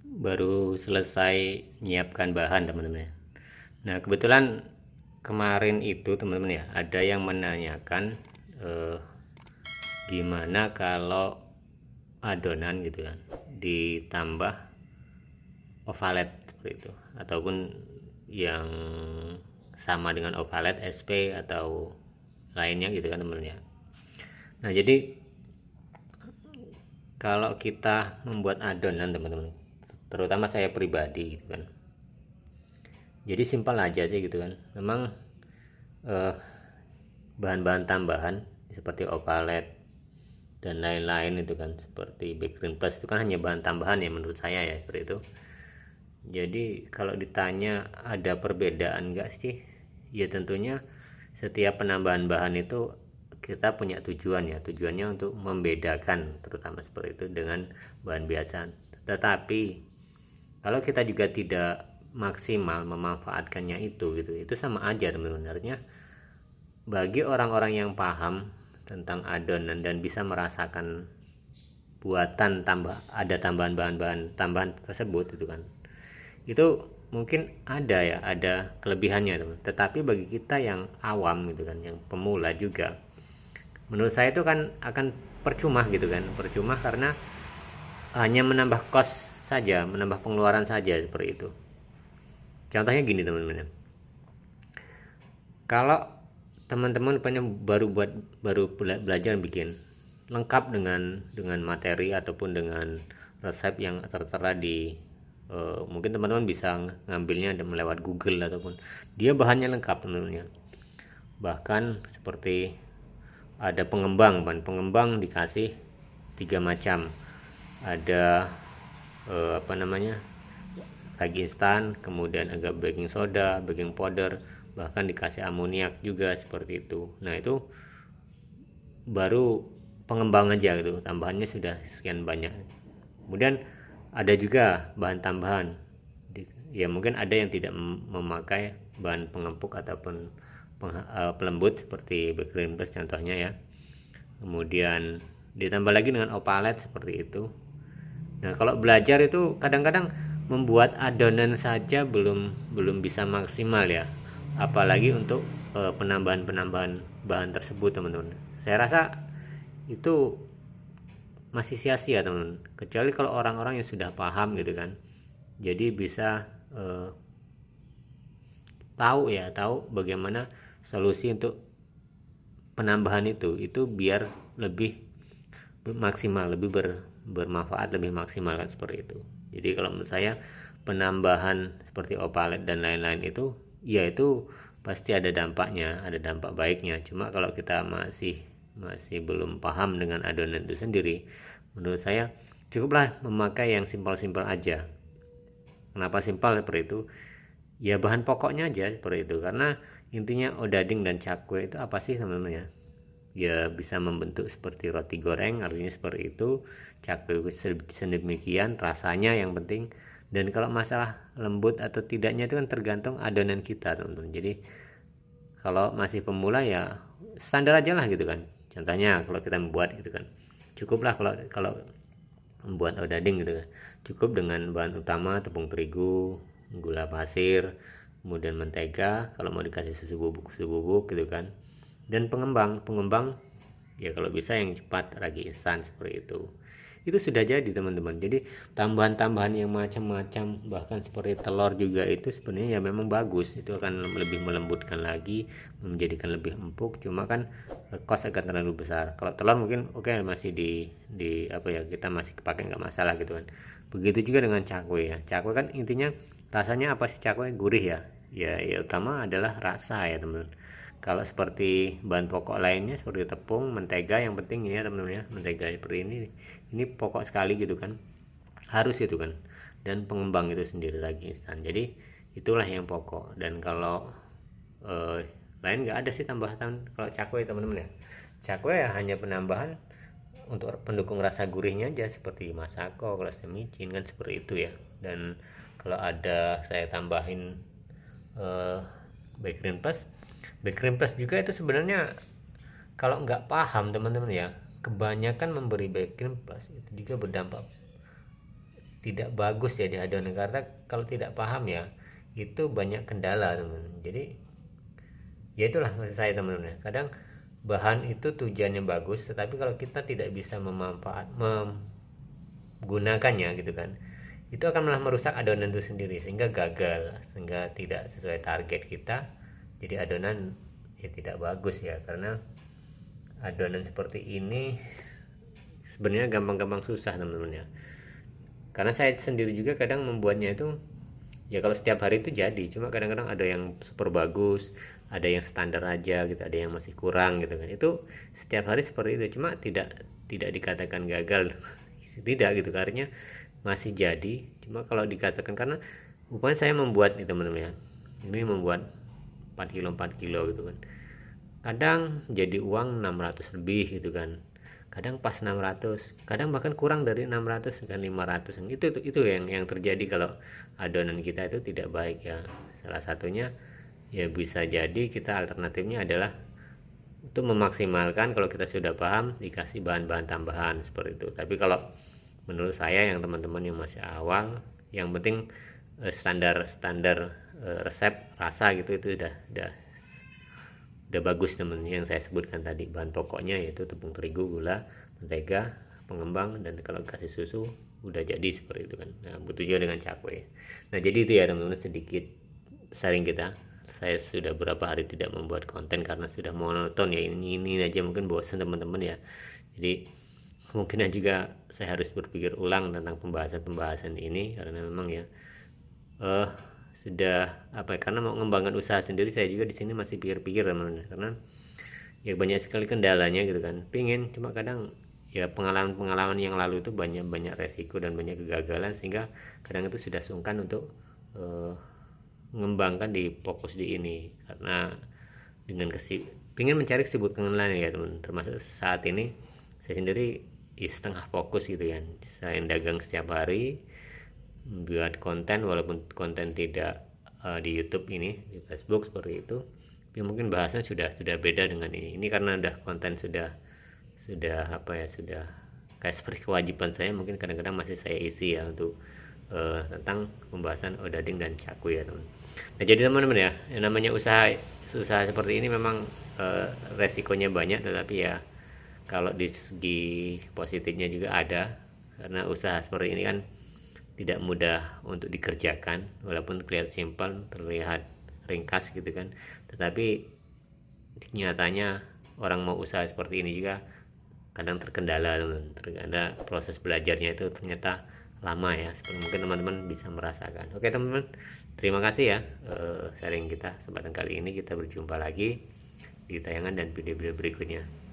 baru selesai menyiapkan bahan teman-teman ya. Nah kebetulan kemarin itu teman-teman ya, ada yang menanyakan gimana kalau adonan gitu kan ditambah ovalet seperti itu, ataupun yang sama dengan ovalet SP atau lainnya gitu kan teman-teman ya. Nah jadi kalau kita membuat adonan teman-teman, terutama saya pribadi gitu kan, jadi simpel aja sih gitu kan. Memang bahan-bahan tambahan seperti ovalet dan lain-lain itu kan, seperti Bakery Plus itu kan hanya bahan tambahan ya menurut saya ya, seperti itu. Jadi kalau ditanya ada perbedaan enggak sih, ya tentunya setiap penambahan bahan itu kita punya tujuan ya, tujuannya untuk membedakan terutama seperti itu dengan bahan biasa. Tetapi kalau kita juga tidak maksimal memanfaatkannya itu sama aja teman-teman. Artinya bagi orang-orang yang paham tentang adonan dan bisa merasakan buatan ada tambahan bahan-bahan tambahan tersebut itu kan, itu mungkin ada kelebihannya teman. Tetapi bagi kita yang awam gitu kan, yang pemula juga, menurut saya itu kan akan percuma gitu kan, percuma karena hanya menambah kos saja, menambah pengeluaran saja seperti itu. Contohnya gini teman-teman, kalau teman-teman baru belajar bikin lengkap dengan materi ataupun dengan resep yang tertera di mungkin teman-teman bisa ngambilnya melewat Google, ataupun dia bahannya lengkap teman-teman. Bahkan seperti ada bahan pengembang dikasih 3 macam, ada ragi instan, kemudian agak baking soda, baking powder, bahkan dikasih amoniak juga seperti itu. Nah itu baru pengembang aja gitu, tambahannya sudah sekian banyak. Kemudian ada juga bahan tambahan ya, mungkin ada yang tidak memakai bahan pengempuk ataupun pelembut seperti Bakery Plus contohnya ya. Kemudian ditambah lagi dengan opalet seperti itu. Nah kalau belajar itu kadang-kadang membuat adonan saja belum bisa maksimal ya, apalagi untuk penambahan bahan tersebut teman-teman. Saya rasa itu masih sia-sia teman, kecuali kalau orang-orang yang sudah paham gitu kan, jadi bisa tahu bagaimana solusi untuk penambahan itu biar lebih maksimal, lebih bermanfaat, lebih maksimal kan seperti itu. Jadi kalau menurut saya penambahan seperti opalet dan lain-lain itu ya itu pasti ada dampaknya, ada dampak baiknya. Cuma kalau kita masih belum paham dengan adonan itu sendiri, menurut saya cukuplah memakai yang simpel-simpel aja. Kenapa simpel seperti itu? Ya bahan pokoknya aja seperti itu, karena intinya odading dan cakwe itu apa sih teman-teman ya? Ya bisa membentuk seperti roti goreng, artinya seperti itu. Cakwe sedemikian, rasanya yang penting. Dan kalau masalah lembut atau tidaknya itu kan tergantung adonan kita teman-teman. Jadi kalau masih pemula ya standar aja lah gitu kan. Contohnya kalau kita membuat gitu kan, cukuplah kalau membuat odading gitu kan, cukup dengan bahan utama tepung terigu, gula pasir, kemudian mentega, kalau mau dikasih susu bubuk gitu kan, dan pengembang ya kalau bisa yang cepat, ragi instan seperti itu sudah jadi teman-teman. Jadi tambahan-tambahan yang macam-macam, bahkan seperti telur juga itu sebenarnya ya memang bagus, itu akan lebih melembutkan lagi, menjadikan lebih empuk. Cuma kan kos akan terlalu besar. Kalau telur mungkin oke, masih di apa ya, kita masih pakai nggak masalah gitu kan. Begitu juga dengan cakwe ya. Cakwe kan intinya rasanya apa sih? Cakwe gurih ya. Ya utama adalah rasa ya teman-teman. Kalau seperti bahan pokok lainnya seperti tepung, mentega, yang penting ini ya teman-teman ya, mentega seperti ini pokok sekali gitu kan, harus gitu kan. Dan pengembang itu sendiri lagi instan. Jadi itulah yang pokok. Dan kalau lain nggak ada sih tambahan kalau cakwe teman-teman ya. Cakwe ya hanya penambahan untuk pendukung rasa gurihnya aja, seperti masako, kalau micin kan seperti itu ya. Dan kalau ada saya tambahin bakery plus juga itu sebenarnya kalau nggak paham teman-teman ya, kebanyakan memberi bakery plus itu juga berdampak tidak bagus ya di adonan, karena kalau tidak paham ya itu banyak kendala teman. Jadi ya itulah maksud saya teman-teman ya. Kadang bahan itu tujuannya bagus, tetapi kalau kita tidak bisa menggunakannya gitu kan, itu akan malah merusak adonan itu sendiri, sehingga gagal, sehingga tidak sesuai target kita. Jadi adonan ya tidak bagus ya, karena adonan seperti ini sebenarnya gampang-gampang susah teman-teman ya. Karena saya sendiri juga kadang membuatnya itu ya kalau setiap hari itu jadi, cuma kadang-kadang ada yang super bagus, ada yang standar aja gitu, ada yang masih kurang gitu kan. Itu setiap hari seperti itu, cuma tidak dikatakan gagal. Tidak gitu, karena masih jadi. Cuma kalau dikatakan, karena upaya saya membuat nih teman-teman ya, ini membuat 4 kilo gitu kan, kadang jadi uang 600 lebih gitu kan, kadang pas 600, kadang bahkan kurang dari 600 kan 500. Itu yang terjadi kalau adonan kita itu tidak baik ya. Salah satunya ya bisa jadi kita alternatifnya adalah untuk memaksimalkan, kalau kita sudah paham dikasih bahan-bahan tambahan seperti itu. Tapi kalau menurut saya yang teman-teman yang masih awal, yang penting standar resep rasa gitu, itu udah bagus teman. Yang saya sebutkan tadi bahan pokoknya yaitu tepung terigu, gula, mentega, pengembang, dan kalau kasih susu udah jadi seperti itu kan. Nah, begitu juga dengan cakwe. Nah, jadi itu ya teman-teman, sedikit sharing kita. Saya sudah berapa hari tidak membuat konten karena sudah monoton ya, ini aja, mungkin bosan teman-teman ya. Jadi kemungkinan juga saya harus berpikir ulang tentang pembahasan ini, karena memang ya sudah apa ya, karena mau mengembangkan usaha sendiri, saya juga di sini masih pikir-pikir teman-teman, karena ya banyak sekali kendalanya gitu kan. Pingin, cuma kadang ya pengalaman yang lalu itu banyak resiko dan banyak kegagalan, sehingga kadang itu sudah sungkan untuk mengembangkan fokus di ini, karena dengan pingin mencari kesibukan lain ya teman. Termasuk saat ini saya sendiri ya setengah fokus gitu kan, saya dagang setiap hari, buat konten, walaupun konten tidak di YouTube ini, di Facebook seperti itu, tapi mungkin bahasanya sudah beda dengan ini karena udah konten sudah apa ya, sudah kayak seperti kewajiban saya, mungkin kadang-kadang masih saya isi ya untuk tentang pembahasan odading dan cakwe ya teman. Nah, jadi teman-teman ya, yang namanya usaha seperti ini memang resikonya banyak, tetapi ya kalau di segi positifnya juga ada, karena usaha seperti ini kan tidak mudah untuk dikerjakan, walaupun terlihat simpel, terlihat ringkas gitu kan, tetapi nyatanya orang mau usaha seperti ini juga kadang terkendala teman. Terkadang proses belajarnya itu ternyata lama ya, seperti mungkin teman-teman bisa merasakan. Oke teman-teman, terima kasih ya sharing kita kesempatan kali ini. Kita berjumpa lagi di tayangan dan video-video berikutnya.